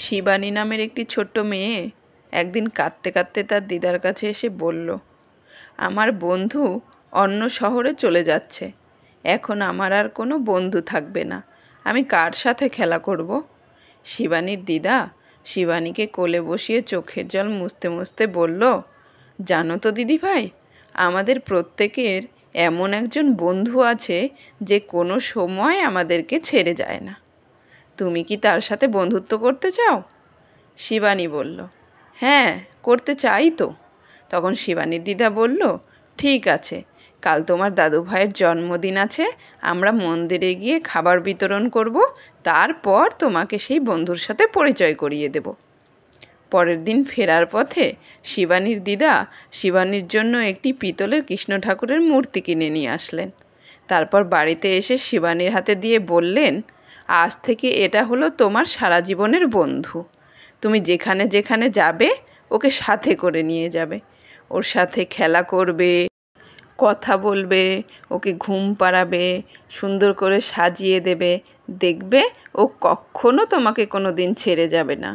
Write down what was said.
শিবানী নামের একটি ছোট্ট মেয়ে একদিন কাঁদতে কাঁদতে তার দিদার কাছে এসে বলল, আমার বন্ধু অন্য শহরে চলে যাচ্ছে। এখন আমার আর কোনো বন্ধু থাকবে না। আমি কার সাথে খেলা করব? শিবানীর দিদা শিবানীকে কোলে বসিয়ে চোখের জল মুছতে মুছতে বলল, জানো তো দিদিভাই, আমাদের প্রত্যেকের এমন একজন বন্ধু আছে যে কোনো সময় আমাদেরকে ছেড়ে যায় না। তুমি কি তার সাথে বন্ধুত্ব করতে চাও? শিবানী বলল, হ্যাঁ, করতে চাই তো। তখন শিবানীর দিদা বলল, ঠিক আছে, কাল তোমার দাদু ভাইয়ের জন্মদিন আছে, আমরা মন্দিরে গিয়ে খাবার বিতরণ করব, তারপর তোমাকে সেই বন্ধুর সাথে পরিচয় করিয়ে দেব। পরের দিন ফেরার পথে শিবানীর দিদা শিবানীর জন্য একটি পিতলের কৃষ্ণ ঠাকুরের মূর্তি কিনে নিয়ে আসলেন। তারপর বাড়িতে এসে শিবানীর হাতে দিয়ে বললেন, আজ থেকে এটা হলো তোমার সারা জীবনের বন্ধু। তুমি যেখানে যেখানে যাবে ওকে সাথে করে নিয়ে যাবে, ওর সাথে খেলা করবে, কথা বলবে, ওকে ঘুম পাড়াবে, সুন্দর করে সাজিয়ে দেবে। দেখবে ও কখনো তোমাকে কোনো দিন ছেড়ে যাবে না।